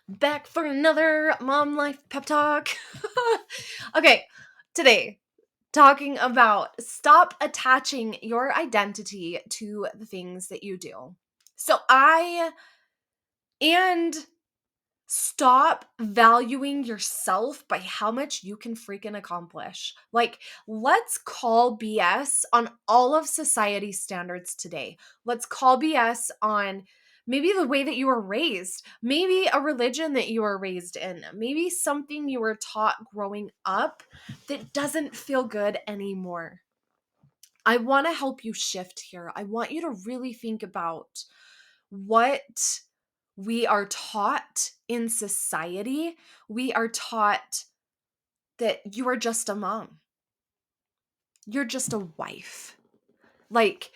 Back for another mom life pep talk. Okay, today talking about stop attaching your identity to the things that you do. So I and stop valuing yourself by how much you can freaking accomplish. Like, let's call BS on all of society's standards today. Let's call BS on maybe the way that you were raised, maybe a religion that you were raised in, maybe something you were taught growing up that doesn't feel good anymore. I want to help you shift here. I want you to really think about what we are taught in society. We are taught that you are just a mom, you're just a wife. Like,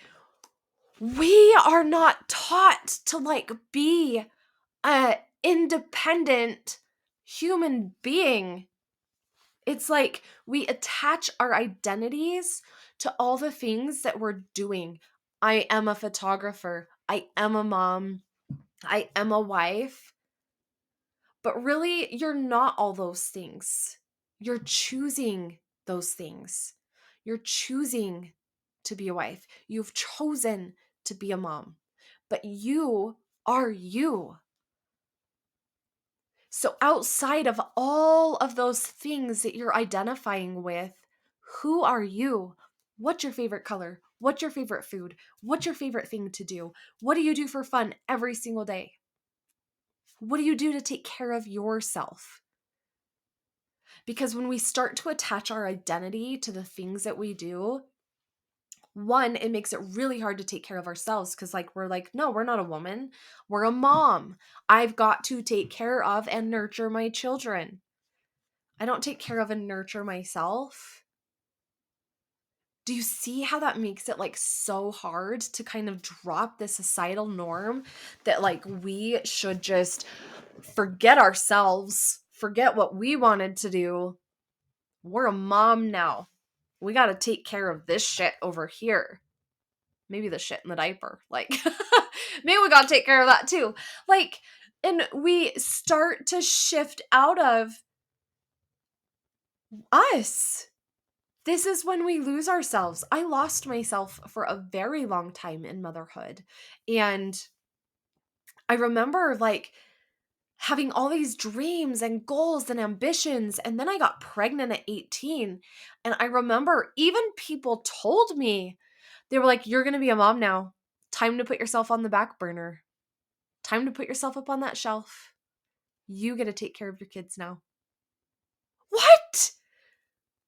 we are not taught to be a independent human being. It's like we attach our identities to all the things that we're doing. I am a photographer, I am a mom, I am a wife. But really, you're not all those things. You're choosing those things. You're choosing to be a wife. You've chosen to be a mom. But you are you. So, outside of all of those things that you're identifying with, who are you? What's your favorite color? What's your favorite food? What's your favorite thing to do? What do you do for fun every single day? What do you do to take care of yourself? Because when we start to attach our identity to the things that we do, one, it makes it really hard to take care of ourselves because, we're like, no, we're not a woman. We're a mom. I've got to take care of and nurture my children. I don't take care of and nurture myself. Do you see how that makes it so hard to kind of drop the societal norm that we should just forget ourselves, forget what we wanted to do? We're a mom now. We got to take care of this shit over here. Maybe the shit in the diaper. Maybe we got to take care of that too. And we start to shift out of us. This is when we lose ourselves. I lost myself for a very long time in motherhood. And I remember having all these dreams and goals and ambitions. And then I got pregnant at 18. And I remember even people told me, they were like, you're going to be a mom now. Time to put yourself on the back burner. Time to put yourself up on that shelf. You get to take care of your kids now. What?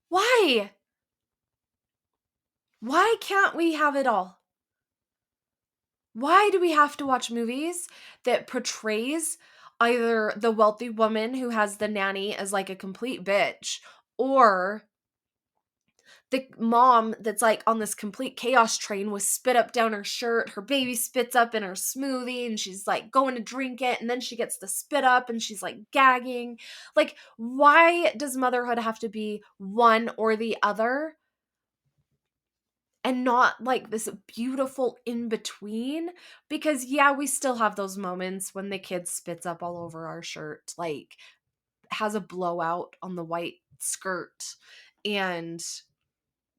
Why? Why can't we have it all? Why do we have to watch movies that portrays either the wealthy woman who has the nanny as a complete bitch, or the mom that's on this complete chaos train with spit up down her shirt, her baby spits up in her smoothie and she's going to drink it and then she gets the spit up and she's gagging. Why does motherhood have to be one or the other? And not this beautiful in between? Because yeah, we still have those moments when the kid spits up all over our shirt, has a blowout on the white skirt, and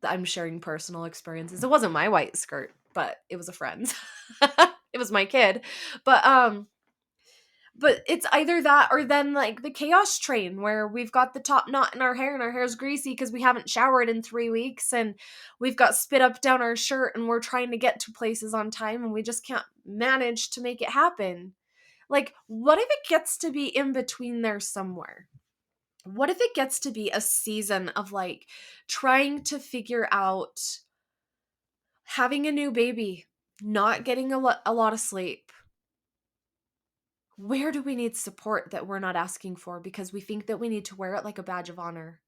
I'm sharing personal experiences. It wasn't my white skirt, but it was a friend's. It was my kid. But it's either that or then the chaos train where we've got the top knot in our hair and our hair's greasy because we haven't showered in 3 weeks, and we've got spit up down our shirt and we're trying to get to places on time and we just can't manage to make it happen. What if it gets to be in between there somewhere? What if it gets to be a season of trying to figure out having a new baby, not getting a lot of sleep? Where do we need support that we're not asking for because we think that we need to wear it like a badge of honor?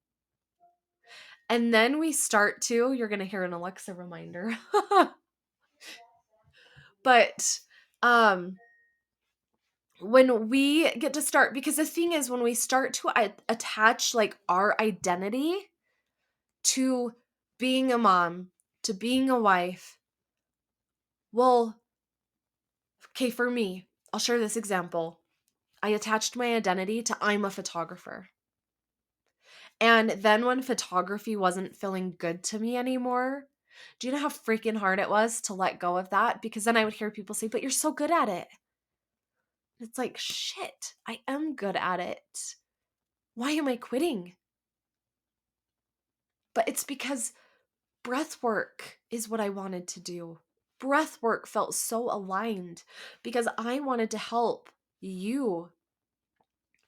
And then we start to, you're going to hear an Alexa reminder. But when we get to start, because the thing is, when we start to attach our identity to being a mom, to being a wife, well, okay, for me, I'll share this example. I attached my identity to I'm a photographer. And then when photography wasn't feeling good to me anymore, do you know how freaking hard it was to let go of that? Because then I would hear people say, but you're so good at it. It's like, shit, I am good at it. Why am I quitting? But it's because breath work is what I wanted to do. Breath work felt so aligned because I wanted to help you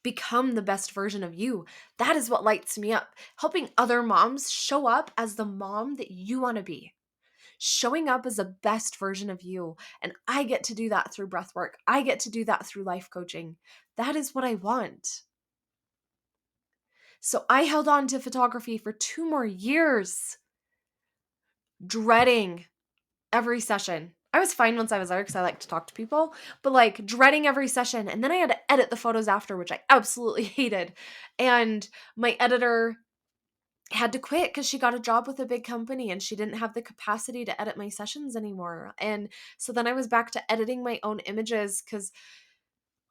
become the best version of you. That is what lights me up. Helping other moms show up as the mom that you want to be. Showing up as the best version of you. And I get to do that through breath work. I get to do that through life coaching. That is what I want. So I held on to photography for 2 more years, dreading every session. I was fine once I was there because I like to talk to people, but like dreading every session. And then I had to edit the photos after, which I absolutely hated. And my editor had to quit because she got a job with a big company and she didn't have the capacity to edit my sessions anymore. And so then I was back to editing my own images because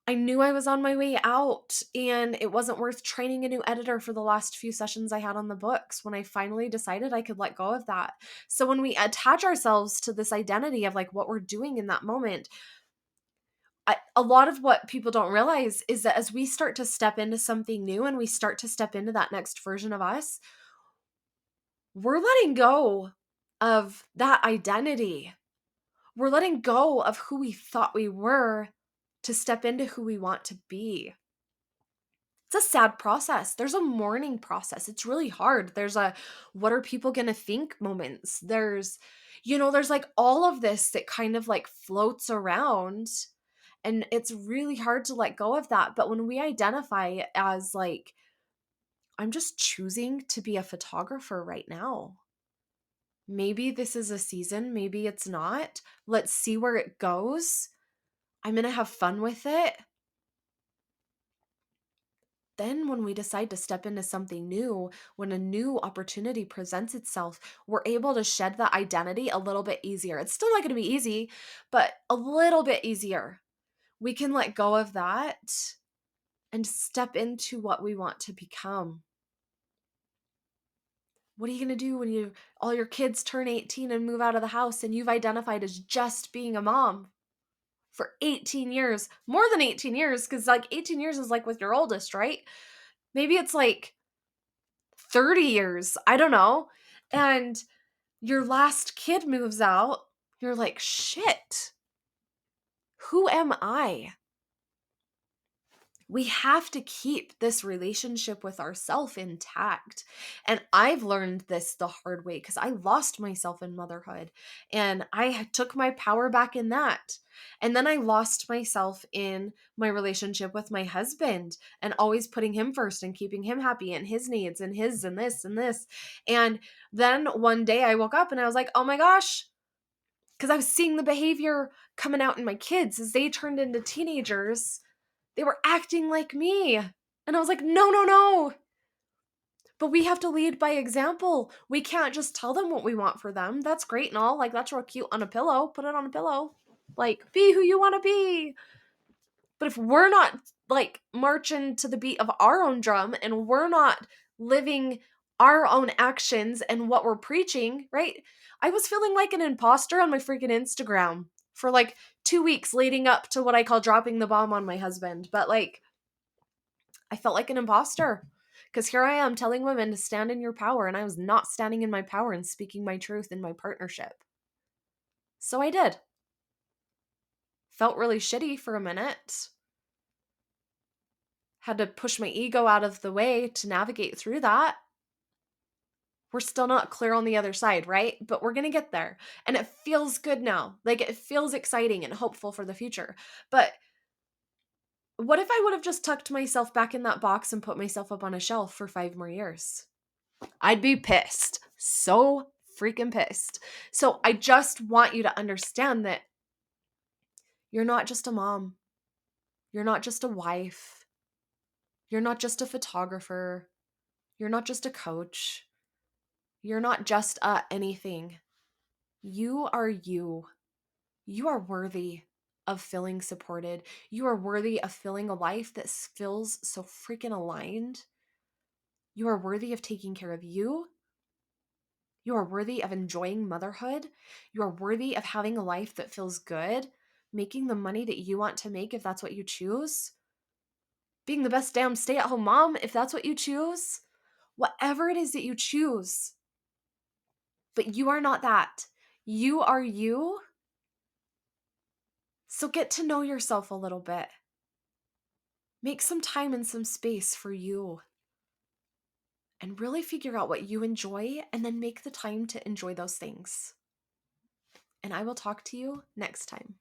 I knew I was on my way out and it wasn't worth training a new editor for the last few sessions I had on the books when I finally decided I could let go of that. So when we attach ourselves to this identity of like what we're doing in that moment, a lot of what people don't realize is that as we start to step into something new and we start to step into that next version of us, we're letting go of that identity. We're letting go of who we thought we were to step into who we want to be. It's a sad process. There's a mourning process. It's really hard. There's a what are people going to think moments. There's like all of this that kind of like floats around and it's really hard to let go of that. But when we identify it as like I'm just choosing to be a photographer right now. Maybe this is a season, maybe it's not. Let's see where it goes. I'm going to have fun with it. Then, when we decide to step into something new, when a new opportunity presents itself, we're able to shed that identity a little bit easier. It's still not going to be easy, but a little bit easier. We can let go of that and step into what we want to become. What are you going to do when all your kids turn 18 and move out of the house and you've identified as just being a mom? For 18 years, more than 18 years, because like 18 years is like with your oldest, right? Maybe it's like 30 years, I don't know. And your last kid moves out, you're like, shit, who am I? We have to keep this relationship with ourself intact. And I've learned this the hard way because I lost myself in motherhood and I took my power back in that. And then I lost myself in my relationship with my husband and always putting him first and keeping him happy and his needs and his and this and this. And then one day I woke up and I was like, oh my gosh, because I was seeing the behavior coming out in my kids as they turned into teenagers. They were acting like me. And I was like, no, no, no. But we have to lead by example. We can't just tell them what we want for them. That's great and all. Like, that's real cute on a pillow. Put it on a pillow. Like, be who you want to be. But if we're not like marching to the beat of our own drum and we're not living our own actions and what we're preaching, right? I was feeling like an imposter on my freaking Instagram for like 2 weeks leading up to what I call dropping the bomb on my husband. But like, I felt like an imposter because here I am telling women to stand in your power, and I was not standing in my power and speaking my truth in my partnership. So I did. Felt really shitty for a minute. Had to push my ego out of the way to navigate through that. We're still not clear on the other side, right? But we're going to get there. And it feels good now. Like it feels exciting and hopeful for the future. But what if I would have just tucked myself back in that box and put myself up on a shelf for 5 more years? I'd be pissed. So freaking pissed. So I just want you to understand that you're not just a mom. You're not just a wife. You're not just a photographer. You're not just a coach. You're not just anything. You are you. You are worthy. of feeling supported. You are worthy of feeling a life that feels so freaking aligned. You are worthy of taking care of you. You are worthy of enjoying motherhood. You are worthy of having a life that feels good, making the money that you want to make if that's what you choose, being the best damn stay at home mom if that's what you choose. Whatever it is that you choose. But you are not that. You are you. So get to know yourself a little bit. Make some time and some space for you. And really figure out what you enjoy and then make the time to enjoy those things. And I will talk to you next time.